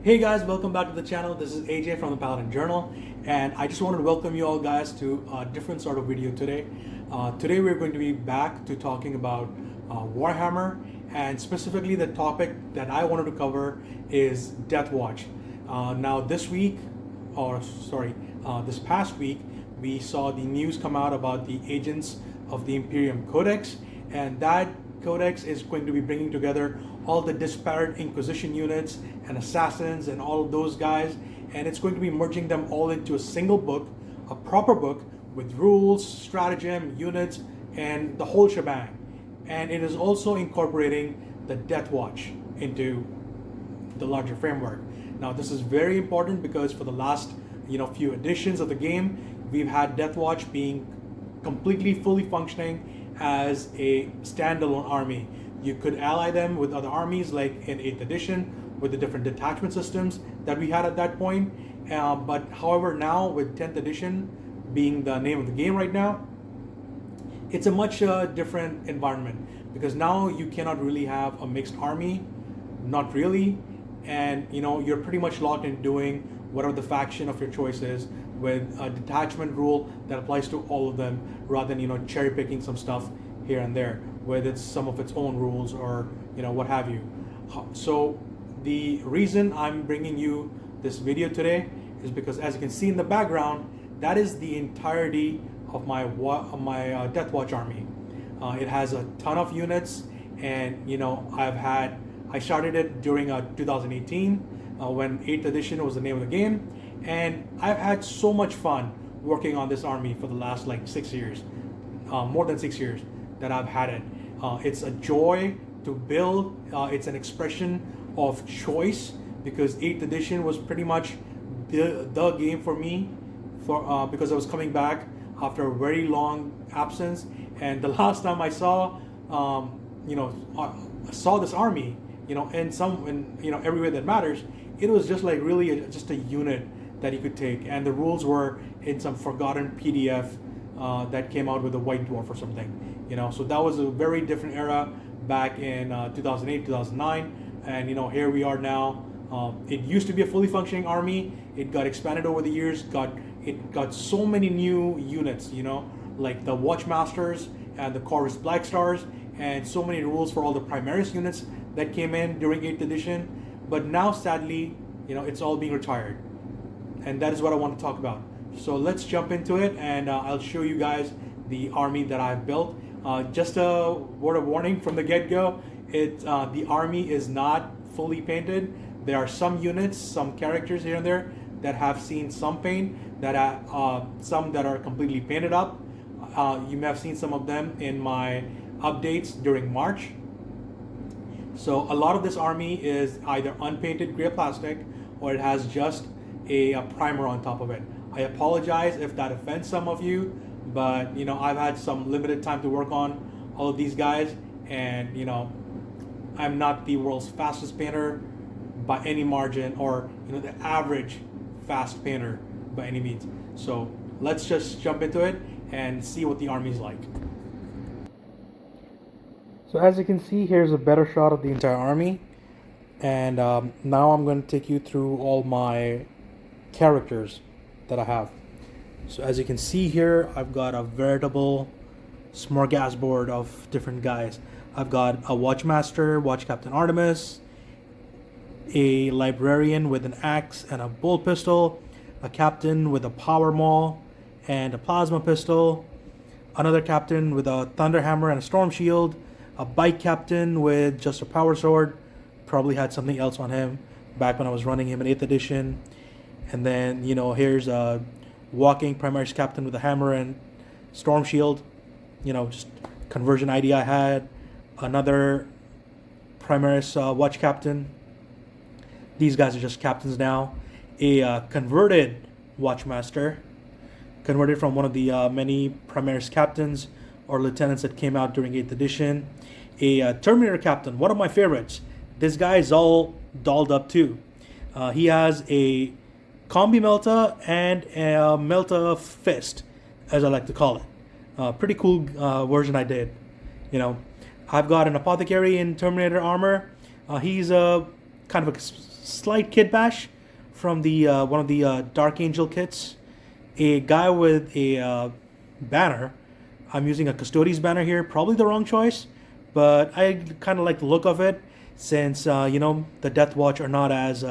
Hey guys, welcome back to the channel. This is AJ from the Paladin Journal, and I just wanted to welcome you all guys to a different sort of video today. Today we're going to be back to talking about Warhammer, and specifically the topic that I wanted to cover is Deathwatch. Now this past week, we saw the news come out about the agents of the Imperium Codex, and that Codex is going to be bringing together all the disparate Inquisition units and assassins and all of those guys, and it's going to be merging them all into a single book, a proper book with rules, stratagem, units, and the whole shebang. And it is also incorporating the Deathwatch into the larger framework. Now, this is very important because for the last few editions of the game, we've had Deathwatch being completely fully functioning as a standalone army. You could ally them with other armies like in 8th edition with the different detachment systems that we had at that point. But however, now with 10th edition being the name of the game right now, it's a much different environment because now you cannot really have a mixed army, not really, and you're pretty much locked in doing whatever the faction of your choice is with a detachment rule that applies to all of them rather than cherry picking some stuff here and there with it's some of its own rules or what have you. So the reason I'm bringing you this video today is because, as you can see in the background, that is the entirety of my Deathwatch army. It has a ton of units, and I started it during 2018 when 8th edition was the name of the game, and I've had so much fun working on this army for the last like 6 years, more than 6 years that I've had it. It's a joy to build. It's an expression of choice because 8th edition was pretty much the game for me because I was coming back after a very long absence, and the last time I saw this army in every way that matters, it was just like really just a unit that you could take, and the rules were in some forgotten PDF that came out with a white dwarf or something. So that was a very different era back in 2008, 2009, and here we are now. It used to be a fully functioning army. It got expanded over the years. It got so many new units, like the Watchmasters and the Corvus Black Stars, and so many rules for all the Primaris units that came in during 8th edition. But now, sadly, it's all being retired, and that is what I want to talk about. So let's jump into it, and I'll show you guys the army that I've built. Just a word of warning from the get-go: the army is not fully painted. There are some units, some characters here and there that have seen some paint. Some that are completely painted up. You may have seen some of them in my updates during March. So a lot of this army is either unpainted gray plastic or it has just a primer on top of it. I apologize if that offends some of you, but I've had some limited time to work on all of these guys, and I'm not the world's fastest painter by any margin, or the average fast painter by any means. So let's just jump into it and see what the army's like. So as you can see, here's a better shot of the entire army, and now I'm going to take you through all my characters that I have. So as you can see here, I've got a veritable smorgasbord of different guys. I've got a Watchmaster, Watch Captain Artemis, a librarian with an axe and a bolt pistol, a captain with a power maul and a plasma pistol, another captain with a thunder hammer and a storm shield, a bike captain with just a power sword, probably had something else on him back when I was running him in 8th edition. And then here's a walking Primaris captain with a hammer and storm shield, just conversion ID I had. Another Primaris watch captain. These guys are just captains now. A converted Watchmaster, converted from one of the many Primaris captains or lieutenants that came out during 8th edition. A Terminator captain, one of my favorites. This guy is all dolled up too. He has a combi melta and a melta fist, as I like to call it. Pretty cool version I did. I've got an apothecary in Terminator armor. He's a kind of a slight kit bash from the one of the Dark Angel kits. A guy with a banner. I'm using a Custodes banner here. Probably the wrong choice, but I kind of like the look of it since you know, the Deathwatch are not as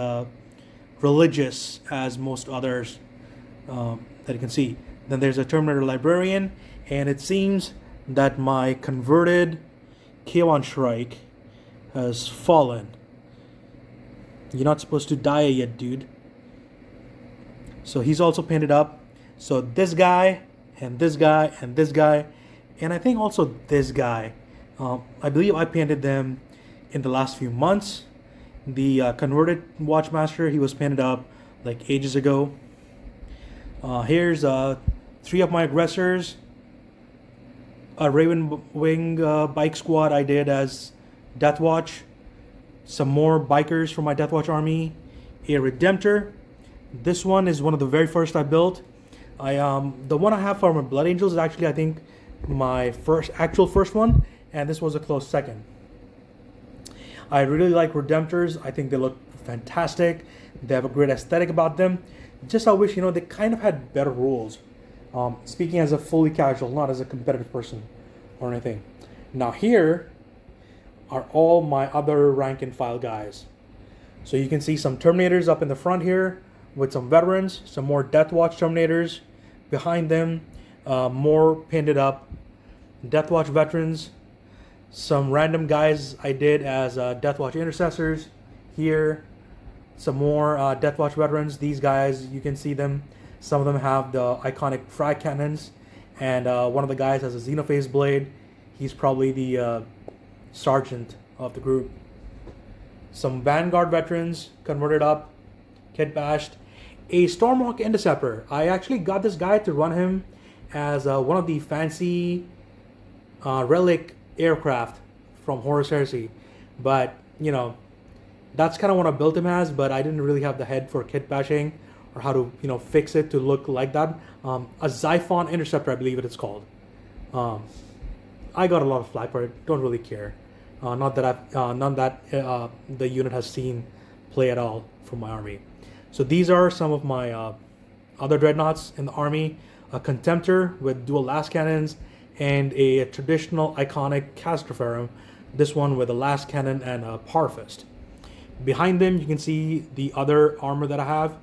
religious as most others that you can see. Then there's a Terminator Librarian, and it seems that my converted K1 Shrike has fallen. You're not supposed to die yet, dude. So he's also painted up. So this guy, and this guy, and this guy, and I think also this guy. I believe I painted them in the last few months. The converted Watchmaster, he was painted up like ages ago. Here's 3 of my aggressors. A Raven Wing bike squad I did as Deathwatch. Some more bikers from my Deathwatch army. A Redemptor. This one is one of the very first I built. The one I have for my Blood Angels is actually, I think, my actual first one, and this was a close second. I really like Redemptors. I think they look fantastic. They have a great aesthetic about them. Just I wish, you know, they kind of had better rules. Speaking as a fully casual, not as a competitive person or anything. Now here are all my other rank and file guys. So you can see some Terminators up in the front here with some veterans, some more Deathwatch Terminators behind them, more painted up Deathwatch veterans, some random guys I did as Deathwatch Intercessors here, some more Deathwatch veterans. These guys, you can see them. Some of them have the iconic frag cannons, and one of the guys has a Xenophase blade. He's probably the sergeant of the group. Some Vanguard veterans converted up, kit bashed. A Stormhawk Interceptor. I actually got this guy to run him as one of the fancy relic aircraft from Horus Heresy, but you know, that's kind of what I built him as. But I didn't really have the head for kit bashing or how to, you know, fix it to look like that. A Xiphon Interceptor, I believe it is called. I got a lot of flack for it. Don't really care. Not that the unit has seen play at all from my army. So these are some of my other dreadnoughts in the army. A Contemptor with dual las cannons, and a traditional iconic Castroferum. This one with a las cannon and a Power Fist. Behind them, you can see the other armor that I have.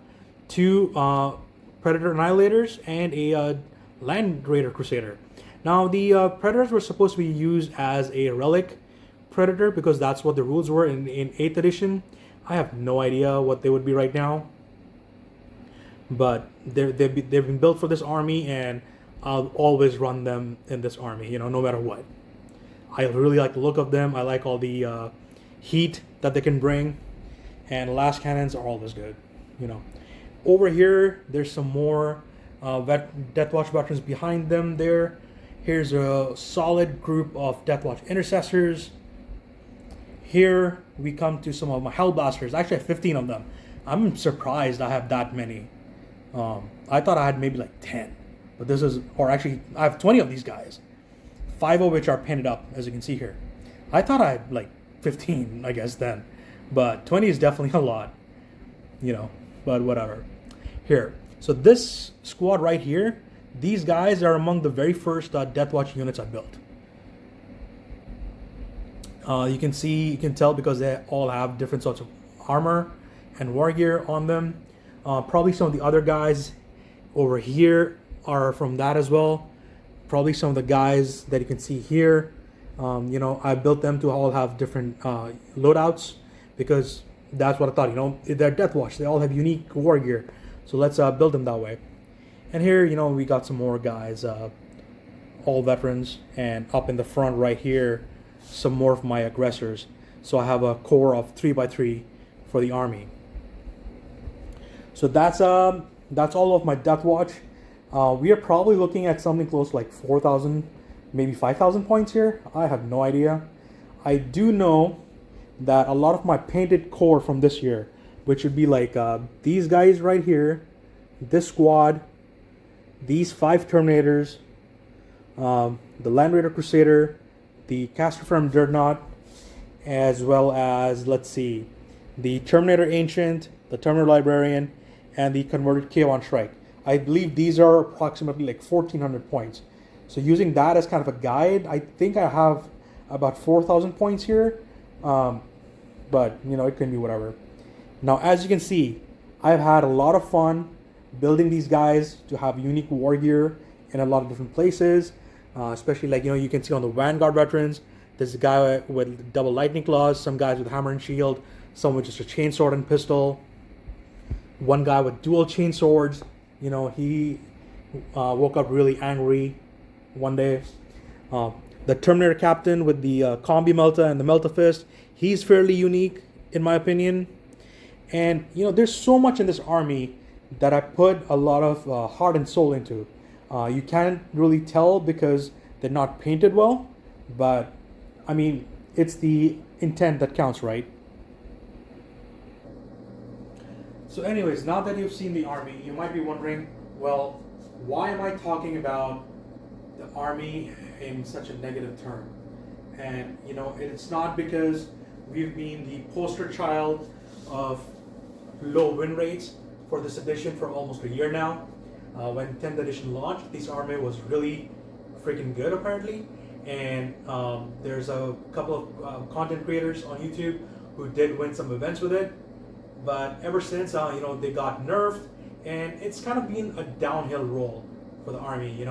2 Predator Annihilators and a Land Raider Crusader. Now the Predators were supposed to be used as a relic Predator because that's what the rules were in 8th edition. I have no idea what they would be right now. But they've been built for this army, and I'll always run them in this army, you know, no matter what. I really like the look of them. I like all the heat that they can bring, and las cannons are always good, you know. Over here, there's some more Deathwatch veterans behind them there. Here's a solid group of Deathwatch Intercessors. Here we come to some of my Hellblasters. Actually, I have 15 of them. I'm surprised I have that many. I thought I had maybe like 10, but this is, or actually I have 20 of these guys, 5 of which are painted up, as you can see here. I thought I had like 15, I guess then, but 20 is definitely a lot, you know, but whatever. Here, so this squad right here, these guys are among the very first Deathwatch units I built. You can tell because they all have different sorts of armor and war gear on them. Probably some of the other guys over here are from that as well. Probably some of the guys that you can see here. You know, I built them to all have different loadouts because that's what I thought. You know, they're Deathwatch. They all have unique war gear. So let's build them that way. And here, you know, we got some more guys, all veterans. And up in the front right here, some more of my aggressors. So I have a core of 3x3 for the army. So that's all of my Deathwatch. We are probably looking at something close to like 4,000, maybe 5,000 points here. I have no idea. I do know that a lot of my painted core from this year, which would be like these guys right here, this squad, these 5 Terminators, the Land Raider Crusader, the Castroferum Dreadnought, as well as, let's see, the Terminator Ancient, the Terminator Librarian, and the converted K1 Shrike. I believe these are approximately like 1,400 points. So using that as kind of a guide, I think I have about 4,000 points here. But it can be whatever. Now, as you can see, I've had a lot of fun building these guys to have unique war gear in a lot of different places. Especially like, you can see on the Vanguard veterans, there's a guy with double lightning claws, some guys with hammer and shield, some with just a chainsword and pistol, one guy with dual chainswords. He woke up really angry one day. The Terminator Captain with the Combi Melta and the Melta Fist, he's fairly unique in my opinion. And there's so much in this army that I put a lot of heart and soul into. You can't really tell because they're not painted well, but I mean, it's the intent that counts, right? So anyways, now that you've seen the army, you might be wondering, well, why am I talking about the army in such a negative term? And it's not because we've been the poster child of low win rates for this edition for almost a year now. When 10th edition launched, this army was really freaking good apparently, and there's a couple of content creators on YouTube who did win some events with it, but ever since they got nerfed, and it's kind of been a downhill roll for the army.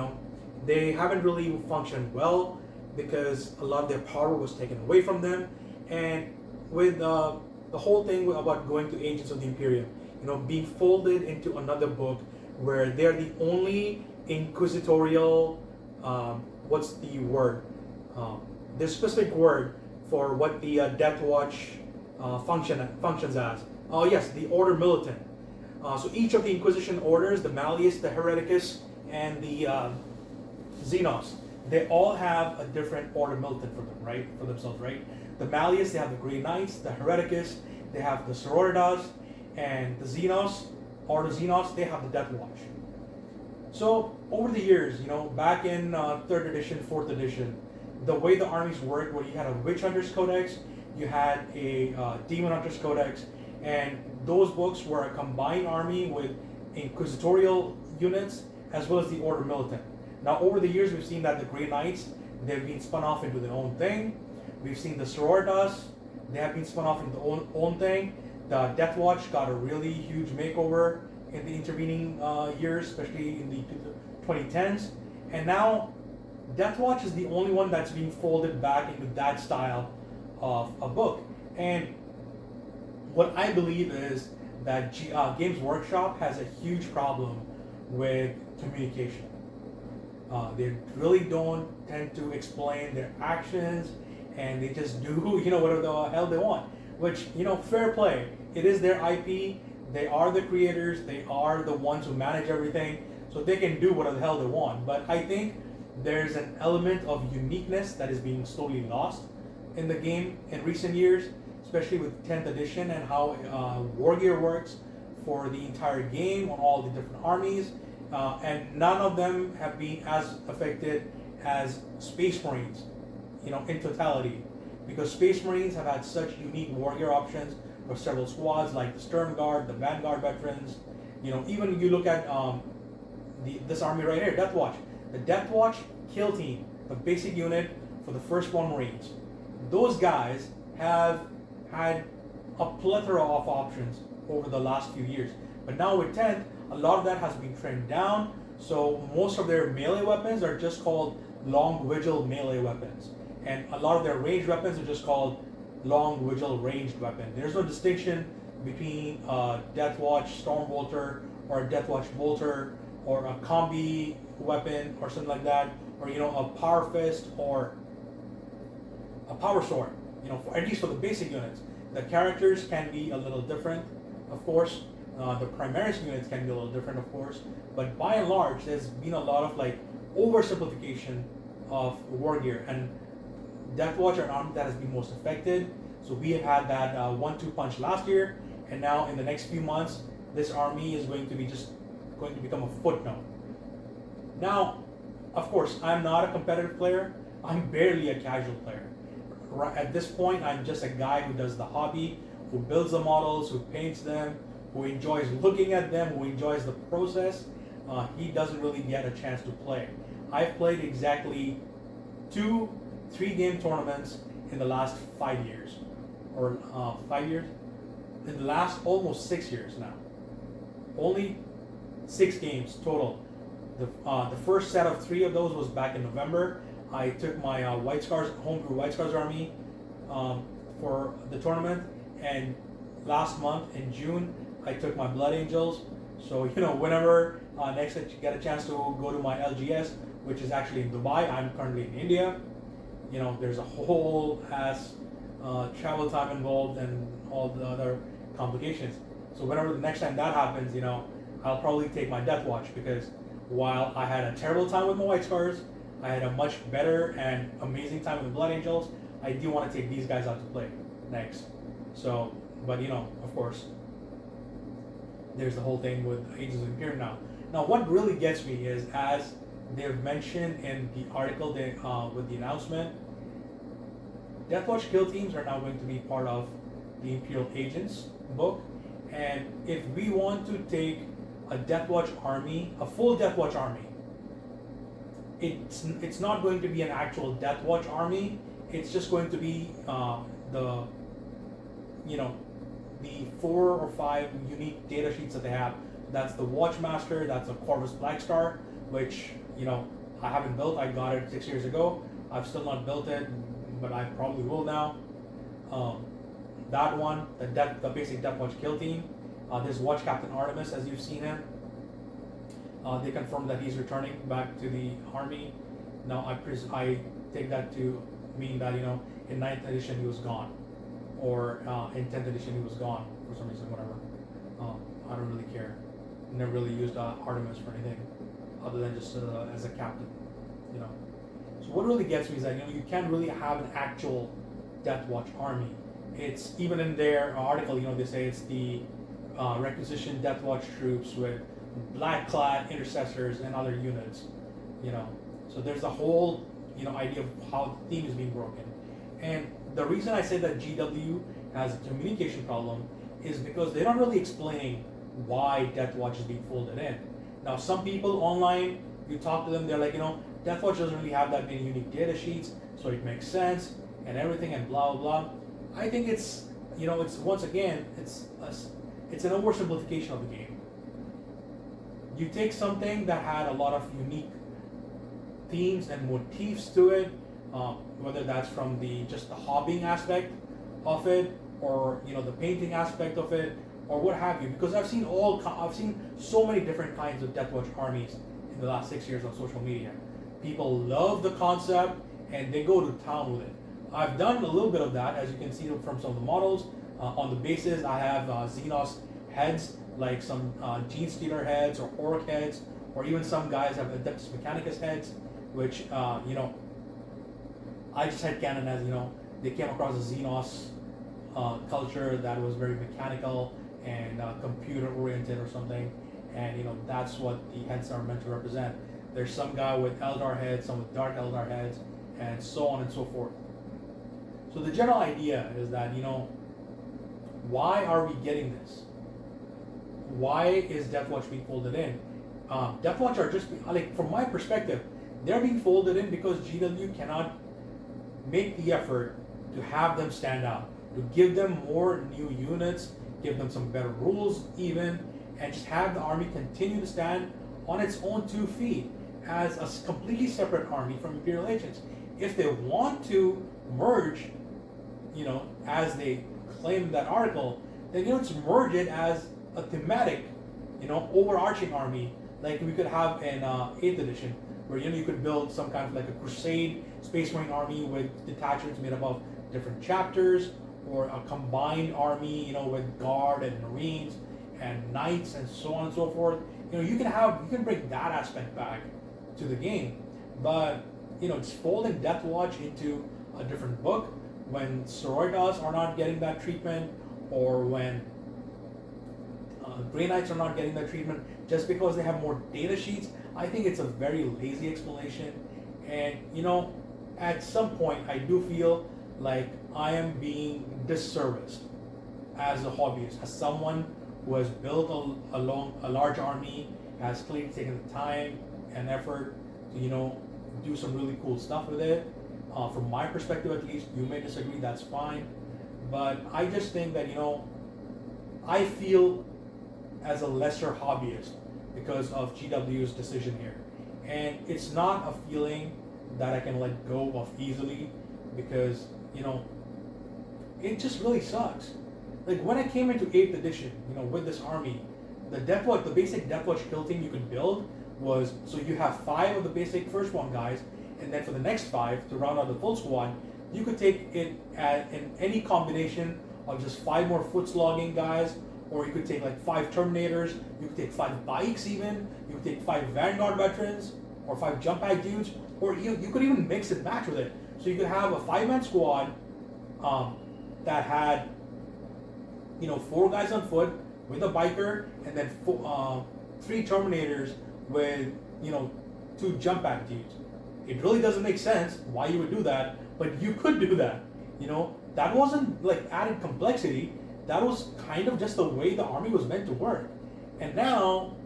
They haven't really functioned well because a lot of their power was taken away from them, and with the whole thing about going to Agents of the Imperium, being folded into another book where they're the only inquisitorial, what's the word? There's a specific word for what the Deathwatch functions as. Oh yes, the Order Militant. So each of the Inquisition orders, the Malleus, the Hereticus, and the Xenos, they all have a different Order Militant for them, right? For themselves, right? The Malleus, they have the Grey Knights. The Hereticus, they have the Sororitas, and the Xenos, or the Xenos, they have the Deathwatch. So over the years, back in 3rd edition, 4th edition, the way the armies worked, where you had a Witch Hunters Codex, you had a Demon Hunters Codex, and those books were a combined army with inquisitorial units as well as the Order Militant. Now over the years, we've seen that the Grey Knights, they've been spun off into their own thing. We've seen the Sororitas, they have been spun off into their own thing. The Deathwatch got a really huge makeover in the intervening years, especially in the 2010s. And now Deathwatch is the only one that's being folded back into that style of a book. And what I believe is that Games Workshop has a huge problem with communication. They really don't tend to explain their actions, and they just do whatever the hell they want. Which, fair play. It is their IP. They are the creators. They are the ones who manage everything. So they can do whatever the hell they want. But I think there's an element of uniqueness that is being slowly lost in the game in recent years, especially with 10th edition and how war gear works for the entire game on all the different armies. And none of them have been as affected as Space Marines, in totality. Because Space Marines have had such unique war gear options for several squads like the Sturm Guard, the Vanguard veterans. Even you look at this army right here, Deathwatch. The Deathwatch kill team, the basic unit for the first one Marines. Those guys have had a plethora of options over the last few years. But now with 10th, a lot of that has been trimmed down. So most of their melee weapons are just called long vigil melee weapons. And a lot of their ranged weapons are just called long vigil ranged weapon. There's no distinction between a Deathwatch Stormbolter or a Deathwatch Bolter or a combi weapon or something like that, or a power fist or a power sword. At least for the basic units, the characters can be a little different, of course. The Primaris units can be a little different, of course. But by and large, there's been a lot of oversimplification of war gear, and Deathwatch are an army that has been most affected. So we have had that 1-2 punch last year, and now in the next few months, this army is going to become a footnote. Now, of course, I'm not a competitive player. I'm barely a casual player. At this point, I'm just a guy who does the hobby, who builds the models, who paints them, who enjoys looking at them, who enjoys the process, he doesn't really get a chance to play. I've played exactly 3 game tournaments in the last 5 years, or 5 years, in the last almost 6 years now. Only 6 games total. The first set of 3 of those was back in November. I took my White Scars homebrew White Scars army for the tournament, and last month in June I took my Blood Angels. So whenever next I get a chance to go to my LGS, which is actually in Dubai, I'm currently in India. There's a whole ass travel time involved and all the other complications. So whenever the next time that happens, I'll probably take my Deathwatch, because while I had a terrible time with my White Scars, I had a much better and amazing time with the Blood Angels. I do want to take these guys out to play next. So, but of course, there's the whole thing with Agents of Imperium now. Now, what really gets me is, as they've mentioned in the article with the announcement, Deathwatch kill teams are now going to be part of the Imperial Agents book. And if we want to take a Deathwatch army, a full Deathwatch army, it's not going to be an actual Deathwatch army. It's just going to be the 4 or 5 unique data sheets that they have. That's the Watchmaster, that's a Corvus Blackstar, which I haven't built. I got it 6 years ago. I've still not built it, but I probably will now. That one, the basic Deathwatch kill team. There's Watch Captain Artemis, as you've seen him. They confirmed that he's returning back to the army. Now I take that to mean that in 9th edition he was gone, or in 10th edition he was gone for some reason, whatever. I don't really care. Never really used Artemis for anything other than just as a captain. So what really gets me is that you can't really have an actual Deathwatch army. It's even in their article, they say it's the requisitioned Deathwatch troops with black-clad intercessors and other units. So there's the whole idea of how the theme is being broken. And the reason I say that GW has a communication problem is because they're not really explaining why Deathwatch is being folded in. Now, some people online, you talk to them, they're like, Deathwatch doesn't really have that many unique data sheets, so it makes sense and everything and blah blah blah. I think it's it's once again it's an oversimplification of the game. You take something that had a lot of unique themes and motifs to it, whether that's from just the hobbying aspect of it, or the painting aspect of it, or what have you. Because I've seen so many different kinds of Deathwatch armies in the last 6 years on social media. People love the concept and they go to town with it. I've done a little bit of that, as you can see from some of the models. On the bases, I have Xenos heads, like some Gene Stealer heads or Orc heads, or even some guys have Adeptus Mechanicus heads, which I just had canon as they came across a Xenos culture that was very mechanical and computer oriented or something, and that's what the heads are meant to represent. There's some guy with Eldar heads, some with Dark Eldar heads, and so on and so forth. So the general idea is that why are we getting this? Why is Deathwatch being folded in? Deathwatch are just from my perspective, they're being folded in because GW cannot make the effort to have them stand out, to give them more new units, give them some better rules even, and just have the army continue to stand on its own 2 feet as a completely separate army from Imperial Agents. If they want to merge, as they claim in that article, then just merge it as a thematic, overarching army, like we could have in 8th edition, where you could build some kind of like a Crusade Space Marine army with detachments made up of different chapters, or a combined army, with Guard and Marines and Knights and so on and so forth. You can bring that aspect back to the game, but just folding Deathwatch into a different book when Sororitas are not getting that treatment, or when Grey Knights are not getting that treatment just because they have more data sheets, I think it's a very lazy explanation. And at some point I do feel like I am being disserviced as a hobbyist, as someone who has built a large army, has clearly taken the time and effort to do some really cool stuff with it. From my perspective, at least, you may disagree. That's fine, but I just think that I feel as a lesser hobbyist because of GW's decision here, and it's not a feeling that I can let go of easily because it just really sucks. Like when I came into 8th edition, with this army, the basic Deathwatch kill team you could build was, so you have 5 of the basic first one guys, and then for the next 5 to round out the full squad, you could take it in any combination of just 5 more foot slogging guys, or you could take like 5 Terminators, you could take 5 bikes even, you could take 5 Vanguard veterans, or 5 jump pack dudes, or you could even mix and match with it. So you could have a 5-man squad that had 4 guys on foot with a biker, and then 3 Terminators with 2 jump pack dudes. It really doesn't make sense why you would do that, but you could do that. That wasn't like added complexity. That was kind of just the way the army was meant to work. And now,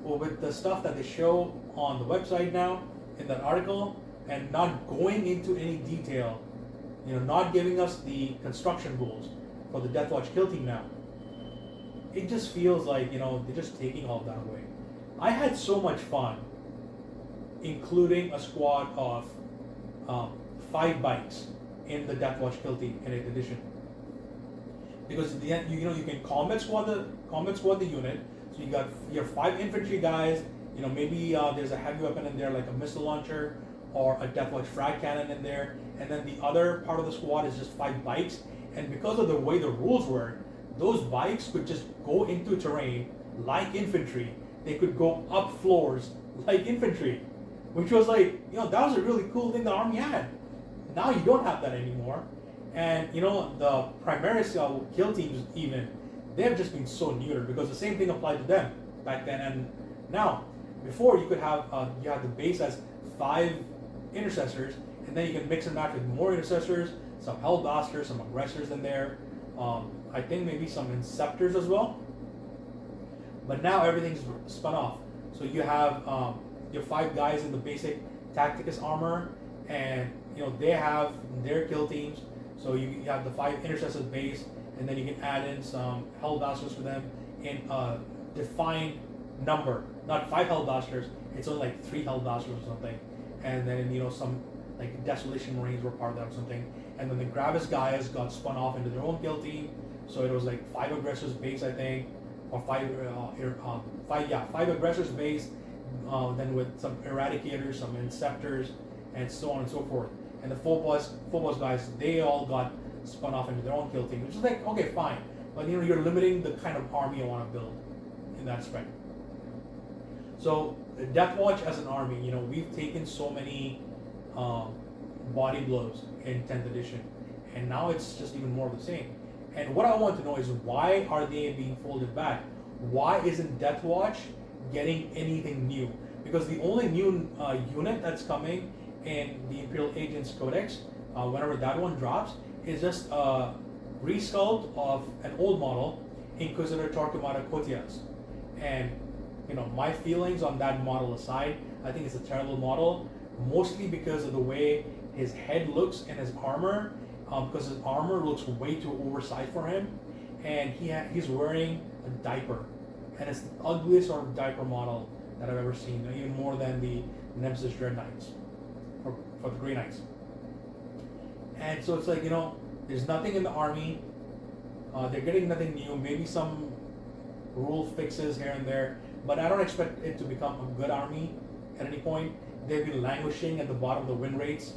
with the stuff that they show on the website now in that article, and not going into any detail, not giving us the construction rules for the Deathwatch kill team now, it just feels like they're just taking all that away. I had so much fun including a squad of 5 bikes in the Deathwatch kill team in 8th edition, because at the end you can combat squad the unit. So you got your 5 infantry guys. Maybe there's a heavy weapon in there like a missile launcher or a Deathwatch frag cannon in there, and then the other part of the squad is just 5 bikes. And because of the way the rules work, those bikes could just go into terrain like infantry. They could go up floors like infantry, which was like, that was a really cool thing the army had. Now you don't have that anymore. And the Primaris kill teams even, they've just been so neutered because the same thing applied to them back then and now. Before you could have you had the base as 5 intercessors, and then you can mix and match with more intercessors, some hellbasters, some aggressors in there. I think maybe some inceptors as well. But now everything's spun off. So you have your 5 guys in the basic Tacticus armor, and they have their kill teams. So you have the 5 intercessors base, and then you can add in some hellbasters for them in a defined number. Not 5 hellbasters, it's only like 3 hellbasters or something. And then some like Desolation Marines were part of that or something. And then the Gravis guys got spun off into their own kill team. So it was like 5 aggressors base, I think, or 5 aggressors base, then with some eradicators, some inceptors, and so on and so forth. And the full boss guys, they all got spun off into their own kill team, which is like, okay, fine, but you're limiting the kind of army I want to build in that respect. So Deathwatch as an army, we've taken so many body blows in 10th edition, and now it's just even more of the same. And what I want to know is, why are they being folded back? Why isn't Deathwatch getting anything new? Because the only new unit that's coming in the Imperial Agents Codex, whenever that one drops, is just a resculpt of an old model, Inquisitor Torquemada Cotias. And my feelings on that model aside, I think it's a terrible model, mostly because of the way his head looks and his armor, because his armor looks way too oversized for him, and he's wearing a diaper, and it's the ugliest sort of diaper model that I've ever seen, even more than the Nemesis Dread Knights, or for the Grey Knights. And so it's like, there's nothing in the army, they're getting nothing new, maybe some rule fixes here and there, but I don't expect it to become a good army at any point. They've been languishing at the bottom of the win rates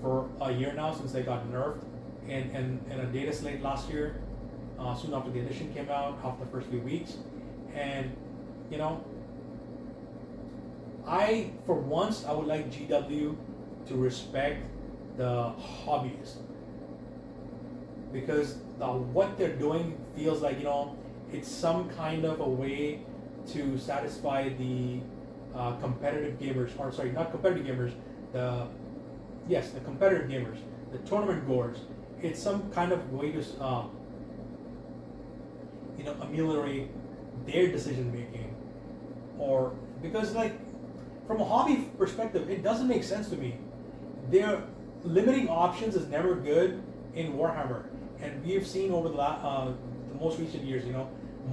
for a year now, since they got nerfed in a data slate last year, soon after the edition came out, after the first few weeks. And for once, I would like GW to respect the hobbyist, because what they're doing feels like it's some kind of a way to satisfy the competitive gamers, or sorry, not competitive gamers, the competitive gamers, the tournament goers. It's some kind of way to ameliorate their decision making, or because like from a hobby perspective, it doesn't make sense to me. Their limiting options is never good in Warhammer, and we have seen over the most recent years,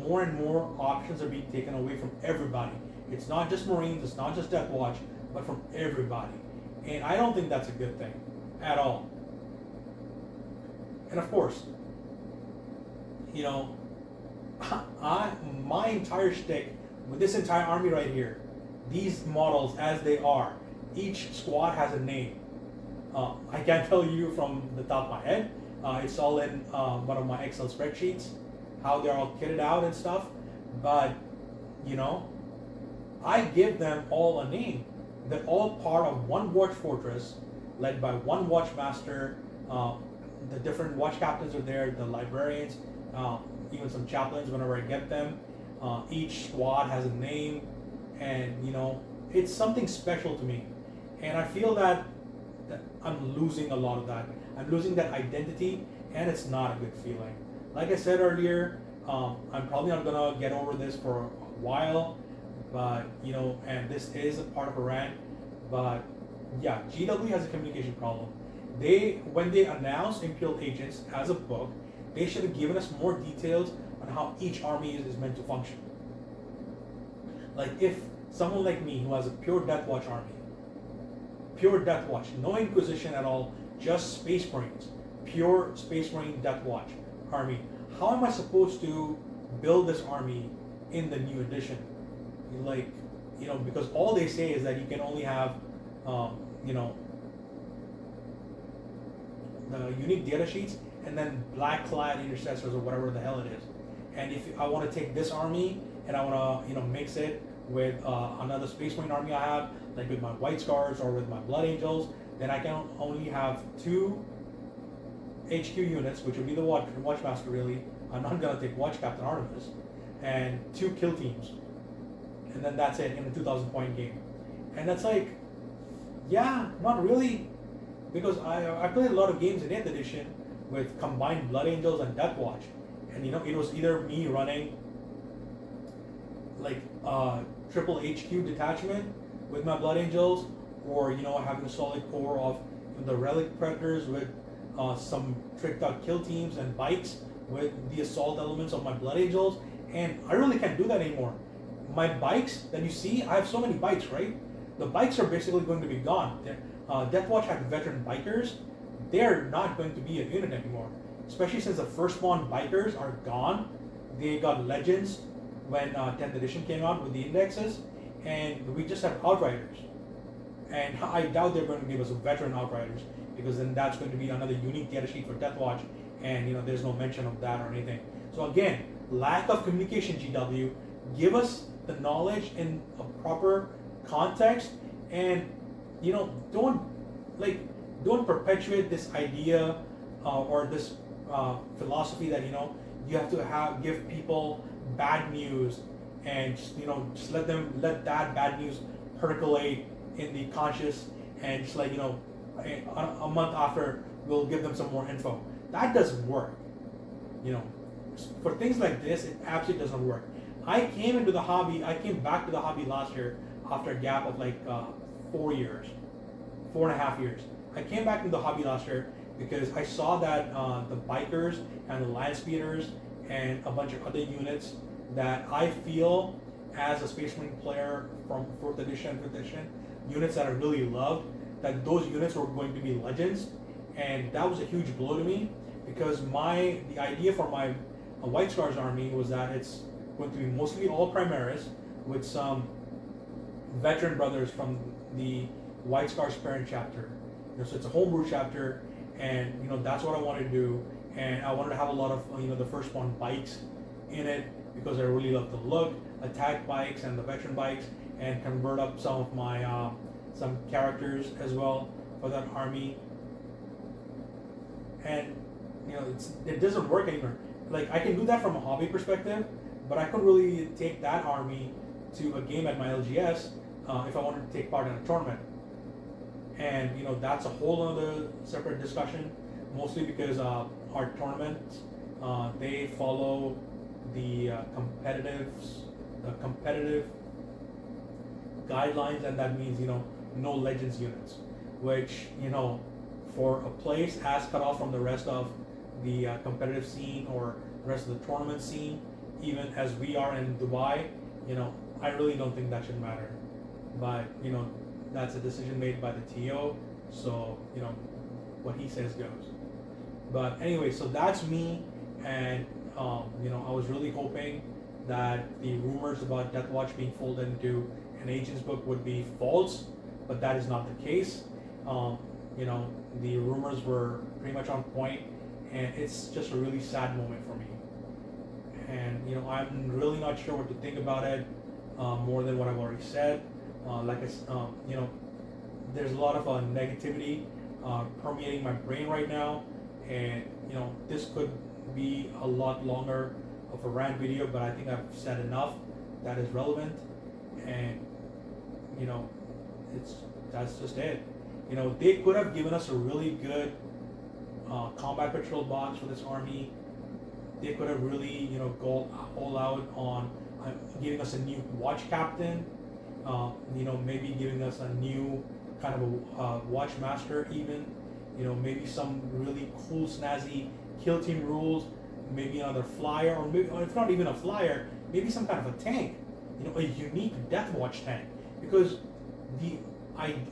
more and more options are being taken away from everybody. It's not just Marines, it's not just Deathwatch, but from everybody, and I don't think that's a good thing at all. And of course, my entire shtick with this entire army right here, these models as they are, each squad has a name. I can't tell you from the top of my head. It's all in one of my Excel spreadsheets, how they're all kitted out and stuff. But, I give them all a name. They're all part of one watch fortress, led by one watchmaster. The different watch captains are there, the librarians, even some chaplains whenever I get them. Each squad has a name, and it's something special to me. And I feel that I'm losing a lot of that. I'm losing that identity, and it's not a good feeling. Like I said earlier, I'm probably not gonna get over this for a while, but and this is a part of a rant. But yeah, GW has a communication problem. When they announced Imperial Agents as a book, they should have given us more details on how each army is meant to function. Like if someone like me who has a pure Deathwatch army, pure Deathwatch, no Inquisition at all, just Space Marines, pure Space Marine Deathwatch army, how am I supposed to build this army in the new edition? Like, because all they say is that you can only have, the unique data sheets and then black clad intercessors or whatever the hell it is. And if I want to take this army and I want to mix it with another Space Marine army I have, like with my White Scars or with my Blood Angels, then I can only have 2 HQ units, which would be the Watchmaster really. I'm not gonna take Watch Captain Artemis, and 2 kill teams, and then that's it in a 2,000 point game. And that's like, yeah, not really, because I played a lot of games in 8th edition with combined Blood Angels and Deathwatch, and it was either me running like triple HQ detachment with my Blood Angels, or having a solid core of the Relic Predators with some tricked out kill teams and bikes with the assault elements of my Blood Angels. And I really can't do that anymore. My bikes that you see, I have so many bikes, right? The bikes are basically going to be gone. Deathwatch had veteran bikers. They're not going to be a unit anymore, especially since the first spawn bikers are gone. They got legends when 10th edition came out with the indexes, and we just have outriders. And I doubt they're going to give us veteran outriders, because then that's going to be another unique data sheet for Deathwatch, and there's no mention of that or anything. So again, lack of communication, GW. Give us the knowledge in a proper context, and don't perpetuate this idea or this philosophy that you have to give people bad news, and just let that bad news percolate in the conscious, and just like a month after we'll give them some more info. That doesn't work. For things like this, it absolutely doesn't work. I came back to the hobby last year after a gap of like 4 years, 4.5 years. I came back into the hobby last year because I saw that the bikers and the land speeders and a bunch of other units that I feel as a Space Marine player from 4th edition, 5th edition, units that I really loved, that those units were going to be legends. And that was a huge blow to me, because the idea for my White Scars army was that it's going to be mostly all Primaris with some veteran brothers from the White Scars parent chapter. So it's a homebrew chapter, and that's what I wanted to do. And I wanted to have a lot of the first spawn bikes in it, because I really love the look, attack bikes and the veteran bikes, and convert up some of my some characters as well for that army. And it doesn't work anymore. Like, I can do that from a hobby perspective, but I couldn't really take that army to a game at my LGS if I wanted to take part in a tournament. And that's a whole other separate discussion, mostly because our tournaments they follow the competitive guidelines, and that means no legends units, which for a place as cut off from the rest of the competitive scene or the rest of the tournament scene, even as we are in Dubai, I really don't think that should matter. But that's a decision made by the TO, so what he says goes. But anyway, so that's me, and I was really hoping that the rumors about Deathwatch being folded into an agent's book would be false, but that is not the case. The rumors were pretty much on point, and it's just a really sad moment for me. And I'm really not sure what to think about it, more than what I've already said. There's a lot of negativity permeating my brain right now, and this could be a lot longer of a rant video, but I think I've said enough that is relevant, and that's just it. They could have given us a really good combat patrol box for this army. They could have really go all out on giving us a new watch captain, maybe giving us a new kind of a watch master, even maybe some really cool snazzy kill team rules, maybe another flyer, or maybe, or if not even a flyer, maybe some kind of a tank, a unique Deathwatch tank, because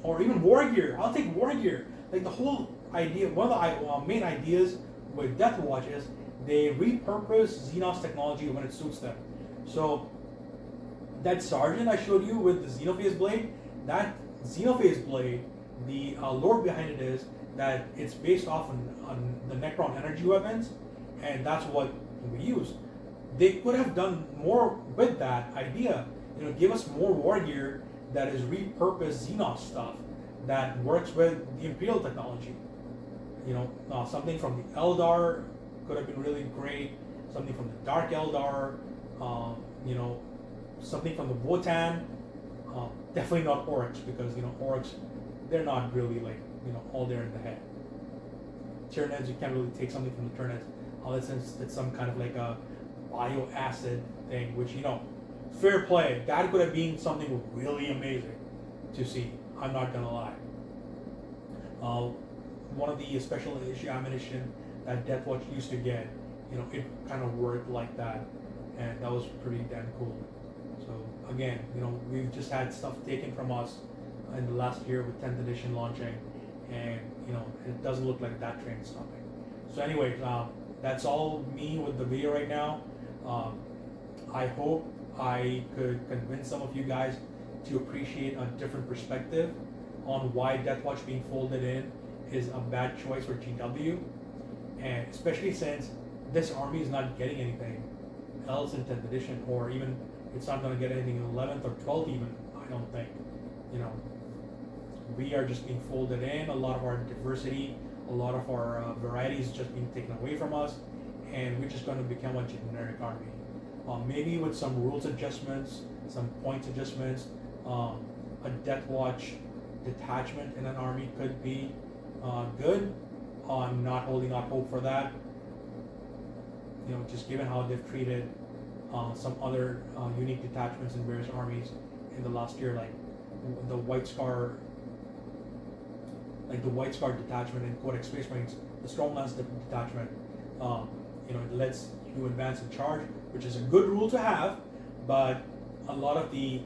or even war gear. I'll take war gear. Like the whole idea, one of the main ideas with Deathwatch is they repurpose Xenos technology when it suits them. So that sergeant I showed you with the Xenophase blade, that Xenophase blade, the lore behind it is that it's based off on the Necron energy weapons, and that's what we use. They could have done more with that idea. Give us more war gear that is repurposed Xenos stuff that works with the Imperial technology. Something from the Eldar could have been really great. Something from the Dark Eldar. Something from the Wotan. Definitely not Oryx, because Oryx, they're not really all there in the head. Tyranids, you can't really take something from the Tyranids unless it's some kind of like a bioacid thing, which fair play. That could have been something really amazing to see. I'm not gonna lie. One of the special issue ammunition that Deathwatch used to get, it kind of worked like that, and that was pretty damn cool. So again, we've just had stuff taken from us in the last year with 10th edition launching, and it doesn't look like that train is stopping. So anyways, that's all me with the video right now. I hope I could convince some of you guys to appreciate a different perspective on why Deathwatch being folded in is a bad choice for GW, and especially since this army is not getting anything else in 10th edition, or even it's not going to get anything in 11th or 12th even, I don't think. We are just being folded in. A lot of our diversity, a lot of our variety is just being taken away from us, and we're just going to become a generic army. Maybe with some rules adjustments, some points adjustments, a Deathwatch detachment in an army could be good. I'm not holding out hope for that. Just given how they've treated some other unique detachments in various armies in the last year, like the White Scar detachment in Codex Space Marines, the Stormlance detachment. It lets you advance and charge, which is a good rule to have, but a lot of the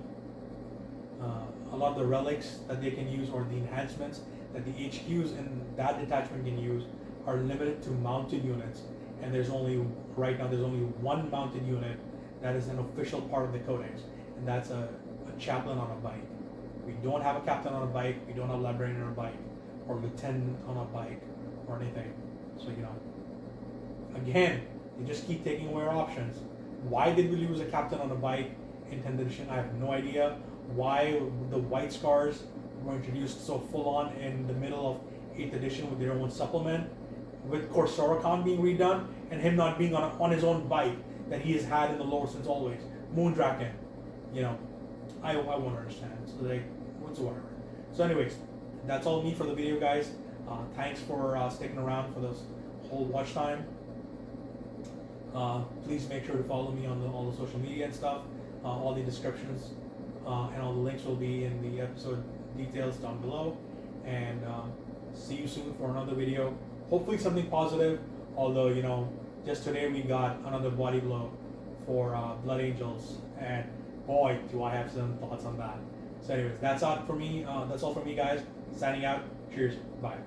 relics that they can use, or the enhancements that the HQs in that detachment can use, are limited to mounted units, and right now there's only one mounted unit that is an official part of the Codex, and that's a chaplain on a bike. We don't have a captain on a bike, we don't have a librarian on a bike, or lieutenant on a bike, or anything. So again, they just keep taking away our options. Why did we lose a captain on a bike in 10th edition? I have no idea. Why the White Scars were introduced so full on in the middle of 8th edition with their own supplement, with Corsara Khan being redone, and him not being on his own bike that he has had in the lore since always. Moondraken. I won't understand. So whatsoever. So anyways, that's all me for the video, guys. Thanks for sticking around for this whole watch time. Please make sure to follow me on all the social media and stuff. All the descriptions and all the links will be in the episode details down below. And see you soon for another video. Hopefully something positive. Although, you know, just today we got another body blow for Blood Angels, and boy, do I have some thoughts on that. So anyways, that's all for me. That's all for me, guys. Signing out. Cheers. Bye.